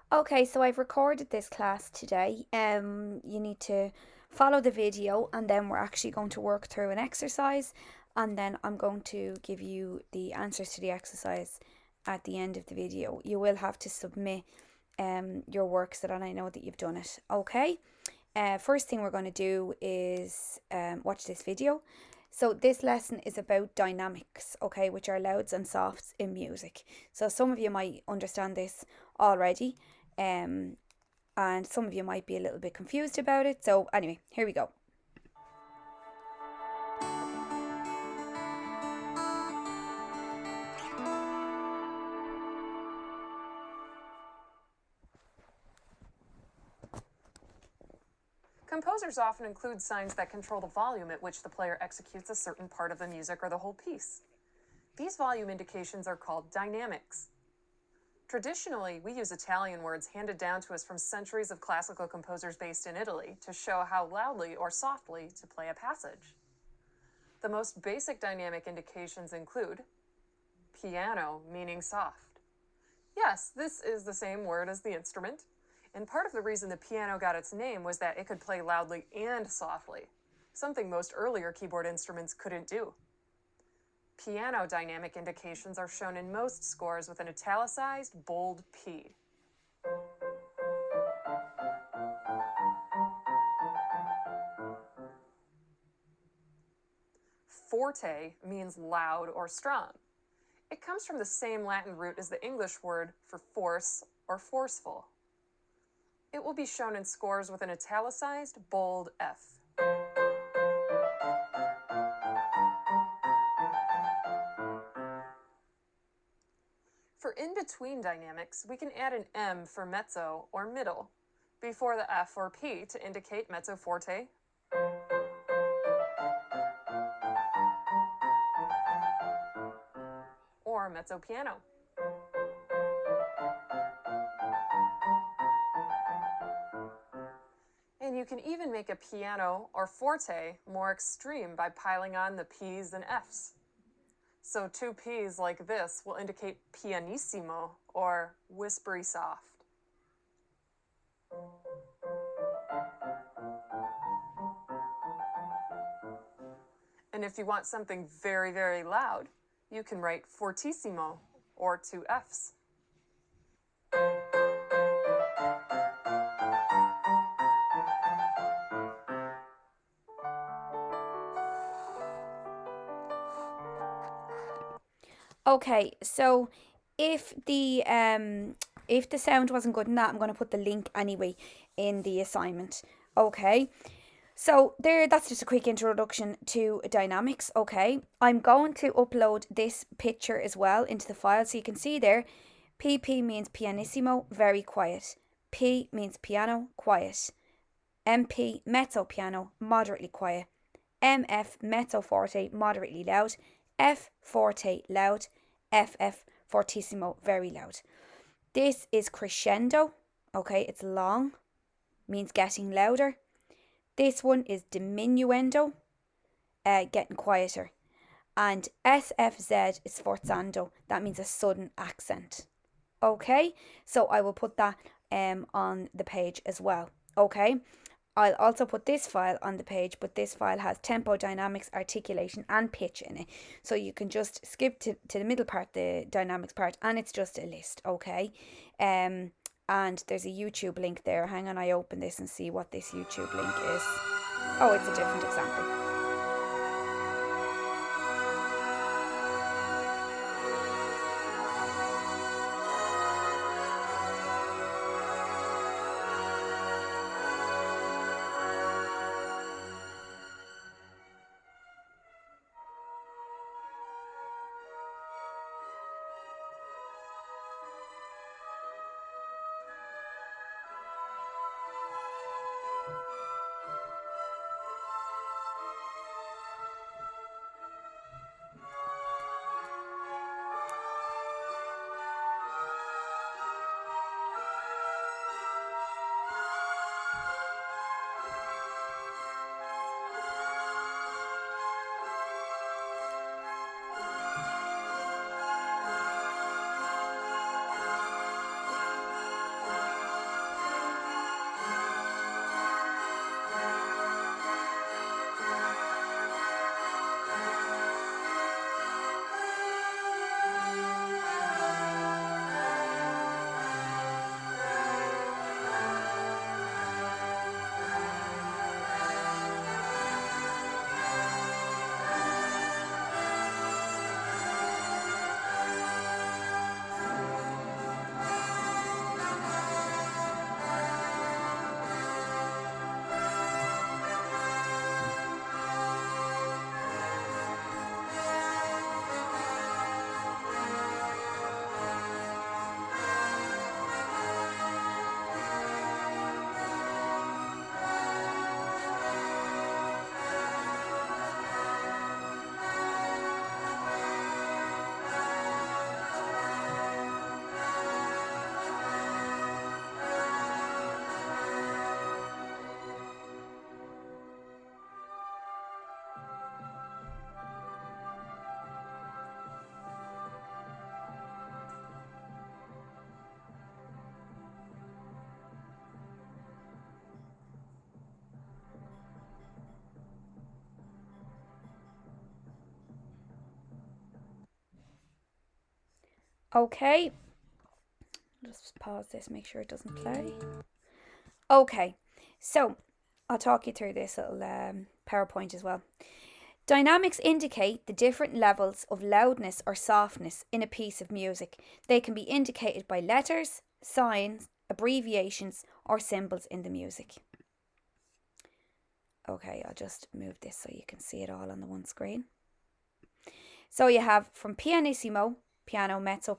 Okay, so I've recorded this class today. You need to follow the video, and then we're actually going to work through an exercise, and then I'm going to give you the answers to the exercise at the end of the video. You will have to submit your work so that I know that you've done it. Okay. First thing we're going to do is watch this video. So this lesson is about dynamics, okay, which are louds and softs in music. So some of you might understand this already, um, and some of you might be a little bit confused about it. So anyway, here we go. Composers often include signs that control the volume at which the player executes a certain part of the music or the whole piece. These volume indications are called dynamics. Traditionally, we use Italian words handed down to us from centuries of classical composers based in Italy to show how loudly or softly to play a passage. The most basic dynamic indications include piano, meaning soft. Yes, this is the same word as the instrument, and part of the reason the piano got its name was that it could play loudly and softly, something most earlier keyboard instruments couldn't do. Piano dynamic indications are shown in most scores with an italicized, bold P. Forte means loud or strong. It comes from the same Latin root as the English word for force or forceful. It will be shown in scores with an italicized, bold F. For in-between dynamics, we can add an M for mezzo or middle before the F or P to indicate mezzo forte, or mezzo piano. And you can even make a piano or forte more extreme by piling on the P's and F's. So two P's like this will indicate pianissimo or whispery soft. And if you want something very, very loud, you can write fortissimo or two F's. Okay, so if the um if the sound wasn't good in that, I'm going to put the link anyway in the assignment. Okay. So there, that's just a quick introduction to dynamics. Okay, I'm going to upload this picture as well into the file so you can see there. PP means pianissimo, very quiet. P means piano, quiet. MP mezzo piano, moderately quiet. MF mezzo forte, moderately loud. F forte, loud. FF fortissimo, very loud. This is crescendo. Okay, it's long, means getting louder. This one is diminuendo, getting quieter. And SFZ is sforzando, that means a sudden accent. Okay, so I will put that on the page as well. Okay, I'll also put this file on the page, but this file has tempo, dynamics, articulation, and pitch in it. So you can just skip to the middle part, the dynamics part, and it's just a list, okay? And there's a YouTube link there. Hang on, I open this and see what this YouTube link is. Oh, it's a different example. Okay, just pause this, make sure it doesn't play. Okay, so I'll talk you through this little PowerPoint as well. Dynamics indicate the different levels of loudness or softness in a piece of music. They can be indicated by letters, signs, abbreviations, or symbols in the music. Okay, I'll just move this so you can see it all on the one screen. So you have from pianissimo, piano, mezzo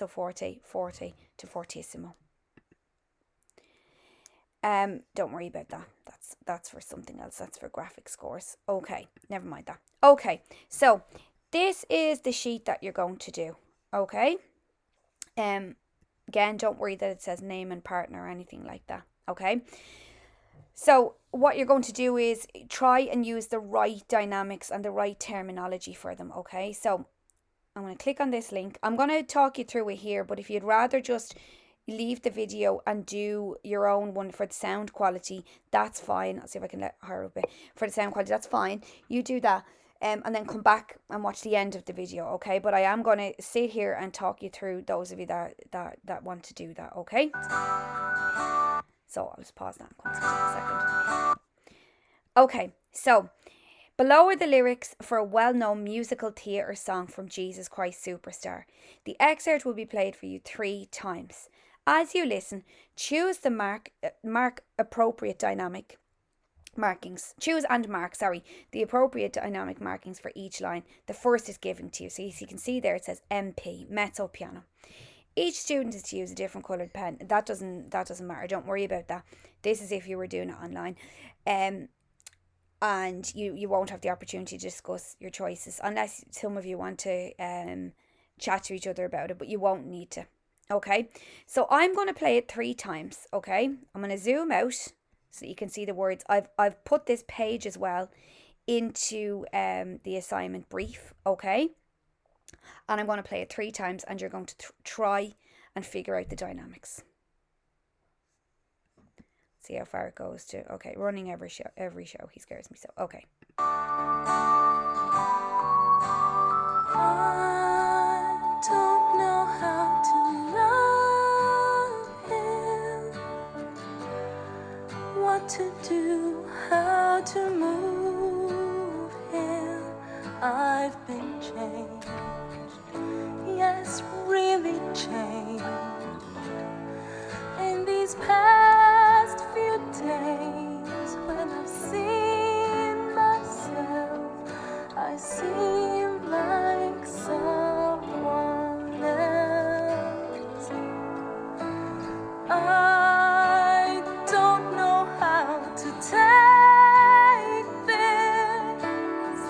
forte, forte to fortissimo. Don't worry about that. That's for something else. That's for graphic scores. Okay, never mind that. Okay, so this is the sheet that you're going to do. Okay. Again, don't worry that it says name and partner or anything like that. Okay. So what you're going to do is try and use the right dynamics and the right terminology for them. Okay. So I'm going to click on this link. I'm going to talk you through it here, but if you'd rather just leave the video and do your own one for the sound quality, that's fine. I'll see if I can let her up a bit. For the sound quality, that's fine. You do that and then come back and watch the end of the video, okay? But I am going to sit here and talk you through those of you that want to do that, okay? So I'll just pause that and come back in a second. Okay, so below are the lyrics for a well-known musical theatre song from Jesus Christ Superstar. The excerpt will be played for you 3 times. As you listen, choose the mark appropriate dynamic markings. Choose and mark, the appropriate dynamic markings for each line. The first is given to you. So you can see there it says MP, mezzo piano. Each student is to use a different coloured pen. That doesn't matter. Don't worry about that. This is if you were doing it online. And you won't have the opportunity to discuss your choices unless some of you want to chat to each other about it, but you won't need to. Okay, so I'm going to play it 3 times. Okay, I'm going to zoom out so you can see the words. I've put this page as well into the assignment brief. Okay, and I'm going to play it 3 times, and you're going to try and figure out the dynamics. See how far it goes to. Okay, running every show. He scares me so. Okay. I don't know how to love him, what to do, how to move him. I've been changed, yes, really changed in these past few days. When I've seen myself, I seem like someone else. I don't know how to take this.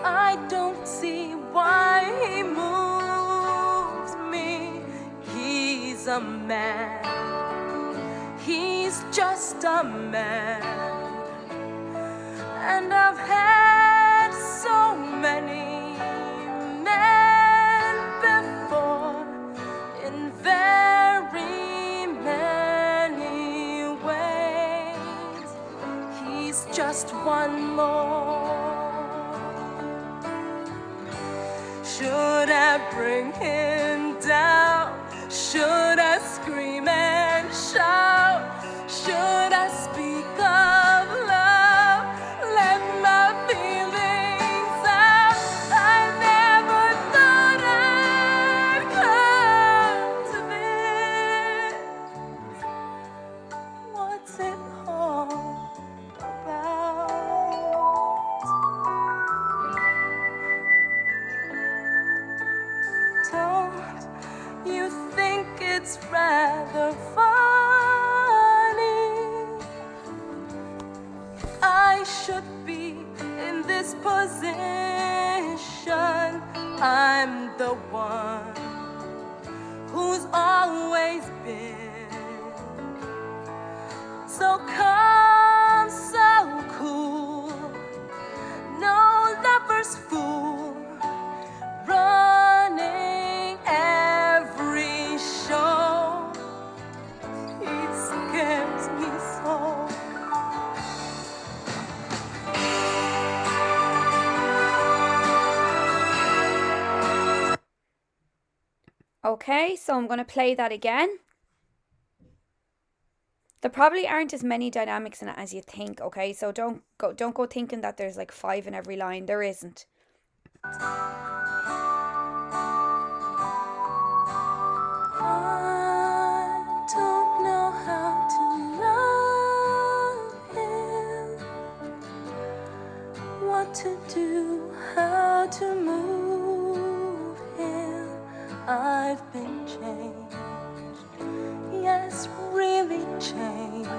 I don't see why he moves me. He's a man. He's just a man. And I've had so many men before in very many ways. He's just one more. Should I bring him down? Should I scream and shout? Should I speak of love? Let my feelings out. I never thought I'd come to this. What's it all about? Don't you think it's rather funny? I should be in this position. I'm the one who's always been so calm, so cool. No lover's fool, running every show. He scares me so. Okay, so I'm going to play that again. There probably aren't as many dynamics in it as you think, okay? So don't go thinking that there's like 5 in every line. There isn't. I don't know how to love him, what to do, how to move him. I've been changed, yes, really changed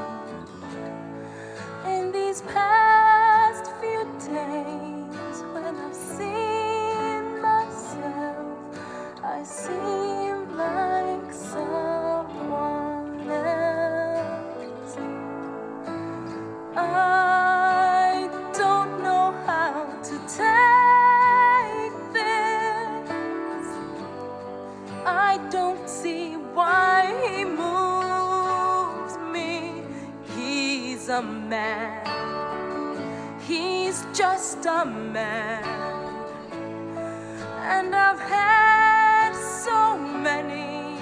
in these past few days. When I've seen myself, I seem like someone else. I don't know how to take this. I don't see why he moves me. He's a man. He's just a man. And I've had so many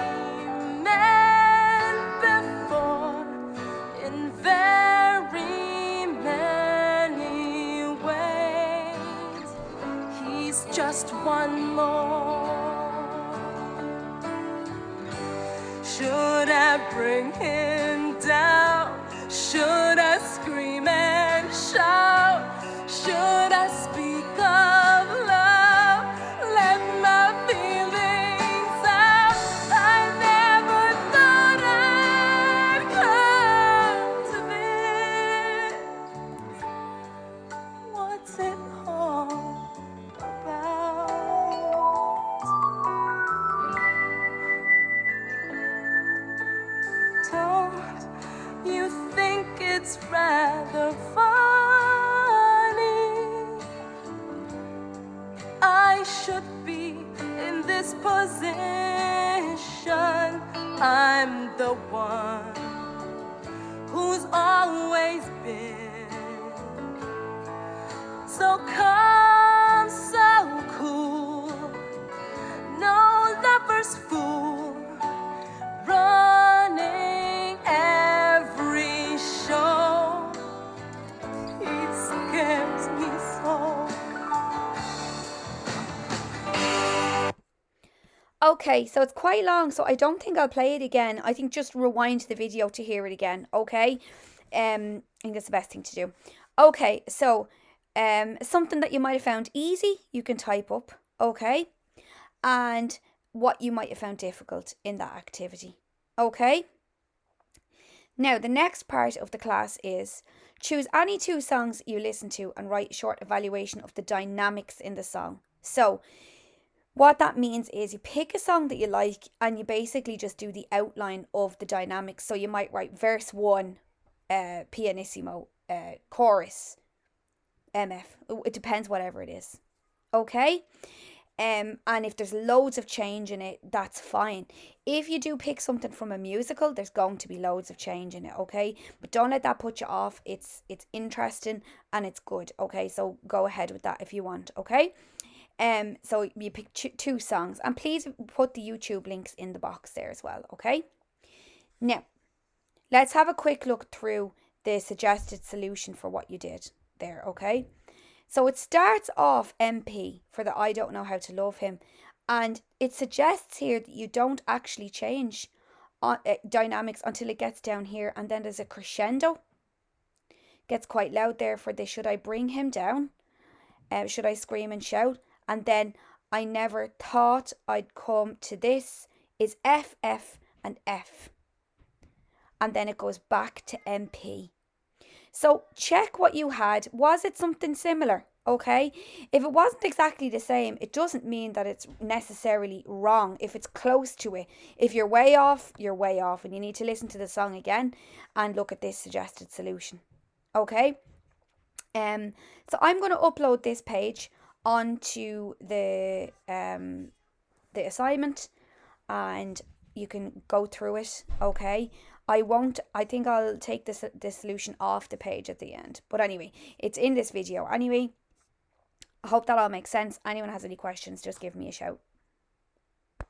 men before in very many ways. He's just one more. Should I bring him down? Should I scream and shout? Should I speak of love? Let my feelings out. I never thought I'd come to this. What's it all about? Don't you think it's rather funny? I should be in this position. I'm the one who's always been so calm, so cool. No lover's fool, running every show. He scares me so. Okay, so it's quite long, so I don't think I'll play it again. I think just rewind the video to hear it again, okay? I think that's the best thing to do. Okay, so something that you might have found easy, you can type up, okay? And what you might have found difficult in that activity, okay? Now, the next part of the class is choose any 2 songs you listen to and write a short evaluation of the dynamics in the song. So, what that means is you pick a song that you like and you basically just do the outline of the dynamics. So you might write verse 1, pianissimo, chorus, MF. It depends, whatever it is. Okay? And if there's loads of change in it, that's fine. If you do pick something from a musical, there's going to be loads of change in it, okay? But don't let that put you off. It's interesting and it's good, okay? So go ahead with that if you want, okay? So you pick 2 songs, and please put the YouTube links in the box there as well, okay? Now, let's have a quick look through the suggested solution for what you did there, okay? So it starts off MP for the I don't know how to love him, and it suggests here that you don't actually change dynamics until it gets down here, and then there's a crescendo. Gets quite loud there for the should I bring him down? Should I scream and shout? And then I never thought I'd come to this is F, F, and F. And then it goes back to MP. So check what you had. Was it something similar? Okay. If it wasn't exactly the same, it doesn't mean that it's necessarily wrong. If it's close to it, if you're way off, you're way off. And you need to listen to the song again and look at this suggested solution. Okay. So I'm going to upload this page onto the assignment, and you can go through it, okay? I think I'll take this solution off the page at the end. But anyway, it's in this video. Anyway, I hope that all makes sense. Anyone has any questions, just give me a shout.